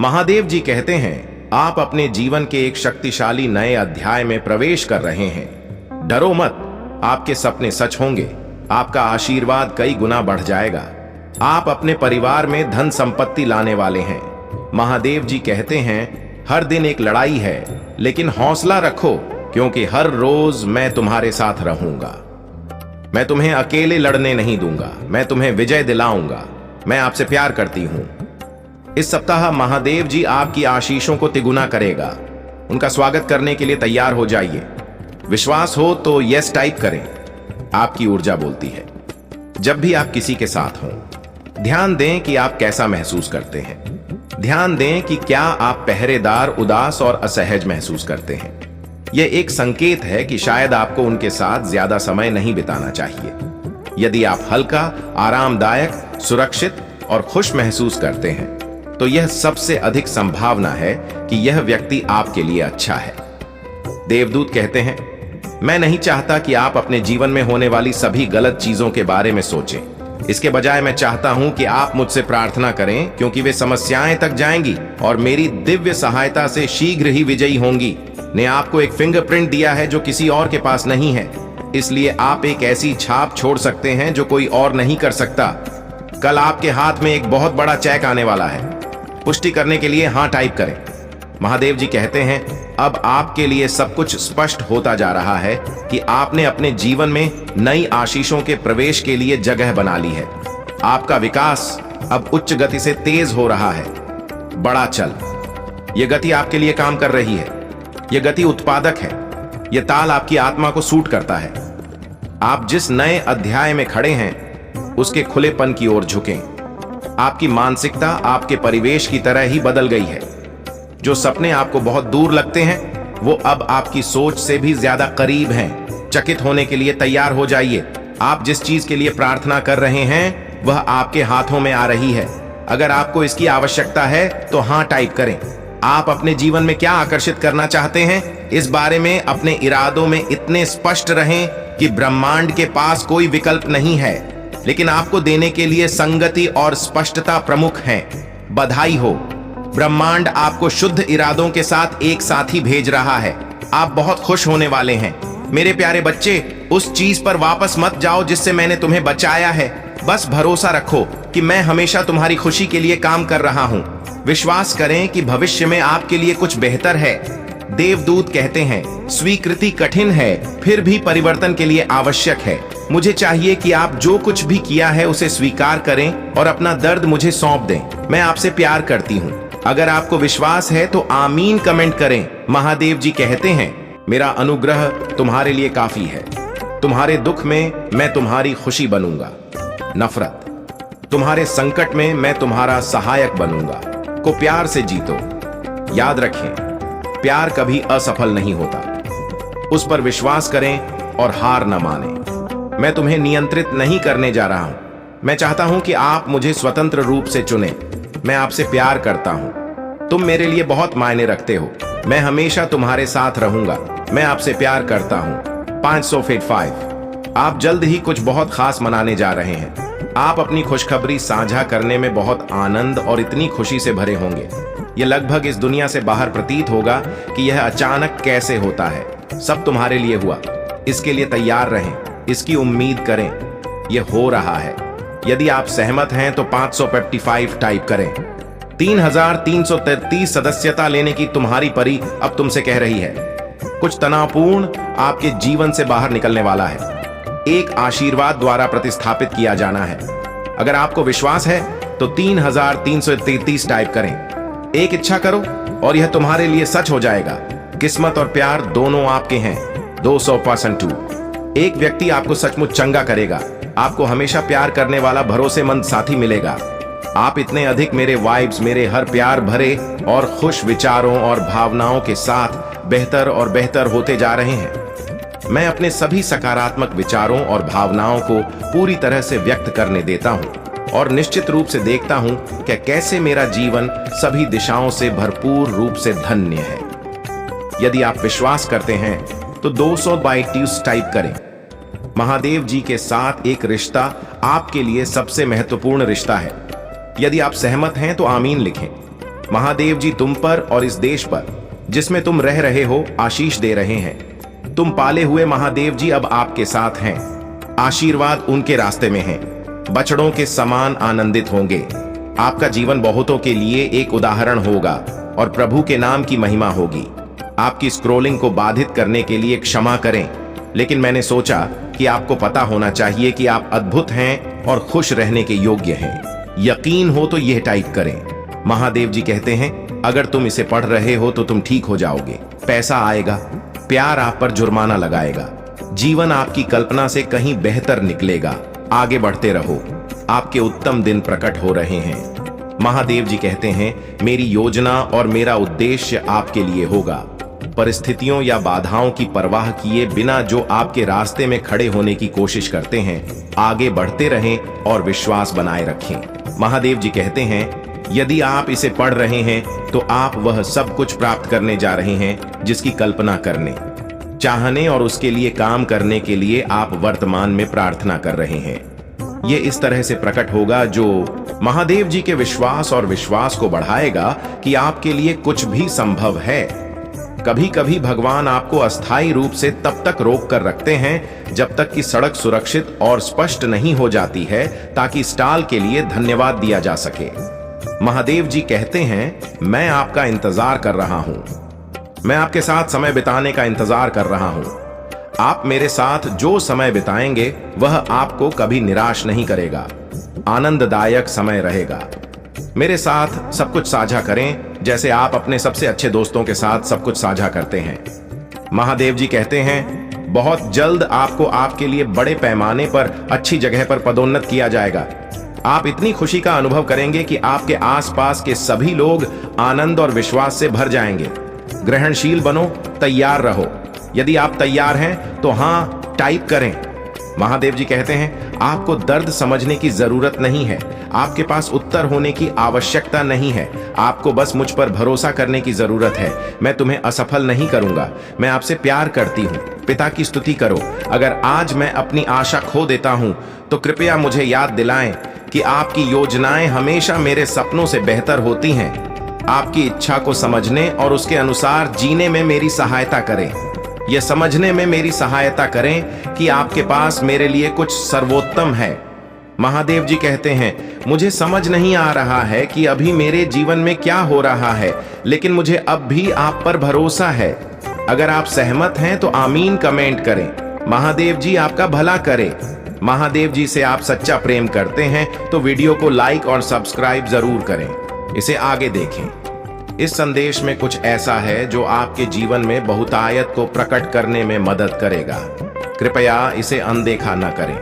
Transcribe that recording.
महादेव जी कहते हैं, आप अपने जीवन के एक शक्तिशाली नए अध्याय में प्रवेश कर रहे हैं। डरो मत, आपके सपने सच होंगे। आपका आशीर्वाद कई गुना बढ़ जाएगा। आप अपने परिवार में धन संपत्ति लाने वाले हैं। महादेव जी कहते हैं, हर दिन एक लड़ाई है, लेकिन हौसला रखो, क्योंकि हर रोज मैं तुम्हारे साथ रहूंगा। मैं तुम्हें अकेले लड़ने नहीं दूंगा, मैं तुम्हें विजय दिलाऊंगा। मैं आपसे प्यार करती हूं। इस सप्ताह महादेव जी आपकी आशीषों को तिगुना करेगा। उनका स्वागत करने के लिए तैयार हो जाइए। विश्वास हो तो यस टाइप करें। आपकी ऊर्जा बोलती है। जब भी आप किसी के साथ हों, ध्यान दें कि आप कैसा महसूस करते हैं। ध्यान दें कि क्या आप पहरेदार, उदास और असहज महसूस करते हैं। यह एक संकेत है कि शायद आपको उनके साथ ज्यादा समय नहीं बिताना चाहिए। यदि आप हल्का, आरामदायक, सुरक्षित और खुश महसूस करते हैं, तो यह सबसे अधिक संभावना है कि यह व्यक्ति आपके लिए अच्छा है। देवदूत कहते हैं, मैं नहीं चाहता कि आप अपने जीवन में होने वाली सभी गलत चीजों के बारे में सोचें। इसके बजाय मैं चाहता हूं कि आप मुझसे प्रार्थना करें, क्योंकि वे समस्याएं तक जाएंगी और मेरी दिव्य सहायता से शीघ्र ही विजयी होंगी। ने आपको एक फिंगरप्रिंट दिया है जो किसी और के पास नहीं है, इसलिए आप एक ऐसी छाप छोड़ सकते हैं जो कोई और नहीं कर सकता। कल आपके हाथ में एक बहुत बड़ा चेक आने वाला है। पुष्टि करने के लिए हां टाइप करें। महादेव जी कहते हैं, अब आपके लिए सब कुछ स्पष्ट होता जा रहा है कि आपने अपने जीवन में नई आशीषों के प्रवेश के लिए जगह बना ली है। आपका विकास अब उच्च गति से तेज हो रहा है। बड़ा चल, यह गति आपके लिए काम कर रही है। यह गति उत्पादक है। यह ताल आपकी आत्मा को सूट करता है। आप जिस नए अध्याय में खड़े हैं, उसके खुलेपन की ओर झुकें। आपकी मानसिकता आपके परिवेश की तरह ही बदल गई है। जो सपने आपको बहुत दूर लगते हैं, वो अब आपकी सोच से भी ज्यादा करीब हैं। चकित होने के लिए तैयार हो जाइए। आप जिस चीज के लिए प्रार्थना कर रहे हैं, वह आपके हाथों में आ रही है। अगर आपको इसकी आवश्यकता है तो हां टाइप करें। आप अपने जीवन में क्या आकर्षित करना चाहते हैं, इस बारे में अपने इरादों में इतने स्पष्ट रहें कि ब्रह्मांड के पास कोई विकल्प नहीं है। लेकिन आपको देने के लिए संगति और स्पष्टता प्रमुख हैं। बधाई हो, ब्रह्मांड आपको शुद्ध इरादों के साथ एक साथी भेज रहा है। आप बहुत खुश होने वाले हैं। मेरे प्यारे बच्चे, उस चीज पर वापस मत जाओ जिससे मैंने तुम्हें बचाया है। बस भरोसा रखो कि मैं हमेशा तुम्हारी खुशी के लिए काम कर रहा हूं। विश्वास करें कि भविष्य में आपके लिए कुछ बेहतर है। देवदूत कहते हैं, स्वीकृति कठिन है, फिर भी परिवर्तन के लिए आवश्यक है। मुझे चाहिए कि आप जो कुछ भी किया है उसे स्वीकार करें और अपना दर्द मुझे सौंप दें। मैं आपसे प्यार करती हूँ। अगर आपको विश्वास है तो आमीन कमेंट करें। महादेव जी कहते हैं, मेरा अनुग्रह तुम्हारे लिए काफी है। तुम्हारे दुख में मैं तुम्हारी खुशी बनूंगा। नफरत, तुम्हारे संकट में मैं तुम्हारा सहायक बनूंगा। को प्यार से जीतो। याद रखें, प्यार कभी असफल नहीं होता। उस पर विश्वास करें और हार न मानें। मैं तुम्हें नियंत्रित नहीं करने जा रहा हूं। मैं चाहता हूं कि आप मुझे स्वतंत्र रूप से चुनें। मैं आपसे प्यार करता हूं। तुम मेरे लिए बहुत मायने रखते हो। मैं हमेशा तुम्हारे साथ रहूंगा। मैं आपसे प्यार करता हूं। 500 फीट 5। आप जल्द ही कुछ बहुत खास मनाने जा रहे हैं। आप अपनी खुशखबरी साझा करने में बहुत आनंद और इतनी खुशी से भरे होंगे। यह लगभग इस दुनिया से बाहर प्रतीत होगा कि यह अचानक कैसे होता है। सब तुम्हारे लिए हुआ। इसके लिए तैयार रहें। इसकी उम्मीद करें। यह हो रहा है। यदि आप सहमत हैं तो 555 टाइप करें। 3333 सदस्यता लेने की तुम्हारी परी अब तुमसे कह रही है। कुछ तनावपूर्ण आपके जीवन से बाहर निकलने वाला है। एक आशीर्वाद द्वारा प्रतिस्थापित किया जाना है। अगर आपको विश्वास है तो 3333 टाइप करें। एक इच्छा करो और यह तुम्हारे लिए सच हो जाएगा। किस्मत और प्यार दोनों आपके हैं। 200% 2। एक व्यक्ति आपको सचमुच चंगा करेगा। आपको हमेशा प्यार करने वाला भरोसेमंद साथी मिलेगा। आप इतने अधिक मेरे वाइब्स, मेरे हर प्यार भरे और खुश विचारों और भावनाओं के साथ बेहतर और बेहतर होते जा रहे हैं। मैं अपने सभी सकारात्मक विचारों और भावनाओं को पूरी तरह से व्यक्त करने देता हूं और निश्चित रूप से देखता हूं कि कैसे मेरा जीवन सभी दिशाओं से भरपूर रूप से धन्य है। यदि आप विश्वास करते हैं तो 200/2 टाइप करें। महादेव जी के साथ एक रिश्ता आपके लिए सबसे महत्वपूर्ण रिश्ता है। यदि आप सहमत हैं तो आमीन लिखें। महादेव जी तुम पर और इस देश पर जिसमें तुम रह रहे हो आशीष दे रहे हैं। तुम पाले हुए महादेव जी अब आपके साथ हैं। आशीर्वाद उनके रास्ते में है। बछड़ों के समान आनंदित होंगे। आपका जीवन बहुतों के लिए एक उदाहरण होगा और प्रभु के नाम की महिमा होगी। आपकी स्क्रोलिंग को बाधित करने के लिए क्षमा करें, लेकिन मैंने सोचा कि आपको पता होना चाहिए कि आप अद्भुत हैं और खुश रहने के योग्य हैं। यकीन हो तो यह टाइप करें। महादेव जी कहते हैं, अगर तुम इसे पढ़ रहे हो तो तुम ठीक हो जाओगे। पैसा आएगा, प्यार आप पर जुर्माना लगाएगा, जीवन आपकी कल्पना से कहीं बेहतर निकलेगा। आगे बढ़ते रहो, आपके उत्तम दिन प्रकट हो रहे हैं। महादेव जी कहते हैं, मेरी योजना और मेरा उद्देश्य आपके लिए होगा। परिस्थितियों या बाधाओं की परवाह किए बिना जो आपके रास्ते में खड़े होने की कोशिश करते हैं, आगे बढ़ते रहें और विश्वास बनाए रखें। महादेव जी कहते हैं, यदि आप इसे पढ़ रहे हैं तो आप वह सब कुछ प्राप्त करने जा रहे हैं जिसकी कल्पना करने, चाहने और उसके लिए काम करने के लिए आप वर्तमान में प्रार्थना कर रहे हैं। ये इस तरह से प्रकट होगा जो महादेव जी के विश्वास और विश्वास को बढ़ाएगा कि आपके लिए कुछ भी संभव है। कभी कभी भगवान आपको अस्थायी रूप से तब तक रोक कर रखते हैं जब तक कि सड़क सुरक्षित और स्पष्ट नहीं हो जाती है, ताकि स्टाल के लिए धन्यवाद दिया जा सके। महादेव जी कहते हैं, मैं आपका इंतजार कर रहा हूं। मैं आपके साथ समय बिताने का इंतजार कर रहा हूं। आप मेरे साथ जो समय बिताएंगे वह आपको कभी निराश नहीं करेगा। आनंददायक समय रहेगा। मेरे साथ सब कुछ साझा करें जैसे आप अपने सबसे अच्छे दोस्तों के साथ सब कुछ साझा करते हैं। महादेव जी कहते हैं, बहुत जल्द आपको आपके लिए बड़े पैमाने पर अच्छी जगह पर पदोन्नत किया जाएगा। आप इतनी खुशी का अनुभव करेंगे कि आपके आसपास के सभी लोग आनंद और विश्वास से भर जाएंगे। ग्रहणशील बनो, तैयार रहो। यदि आप तैयार हैं तो हां टाइप करें। महादेव जी कहते हैं, आपको दर्द समझने की जरूरत नहीं है। आपके पास उत्तर होने की आवश्यकता नहीं है। आपको बस मुझ पर भरोसा करने की जरूरत है। मैं तुम्हें असफल नहीं करूंगा। मैं आपसे प्यार करती हूं। पिता की स्तुति करो। अगर आज मैं अपनी आशा खो देता हूं तो कृपया मुझे याद दिलाएं कि आपकी योजनाएं हमेशा मेरे सपनों से बेहतर होती हैं। आपकी इच्छा को समझने और उसके अनुसार जीने में मेरी सहायता करें। यह समझने में मेरी सहायता करें कि आपके पास मेरे लिए कुछ सर्वोत्तम है। महादेव जी कहते हैं, मुझे समझ नहीं आ रहा है कि अभी मेरे जीवन में क्या हो रहा है, लेकिन मुझे अब भी आप पर भरोसा है। अगर आप सहमत हैं तो आमीन कमेंट करें। महादेव जी आपका भला करे। महादेव जी से आप सच्चा प्रेम करते हैं तो वीडियो को लाइक और सब्सक्राइब जरूर करें। इसे आगे देखें। इस संदेश में कुछ ऐसा है जो आपके जीवन में बहुतायत को प्रकट करने में मदद करेगा। कृपया इसे अनदेखा न करें।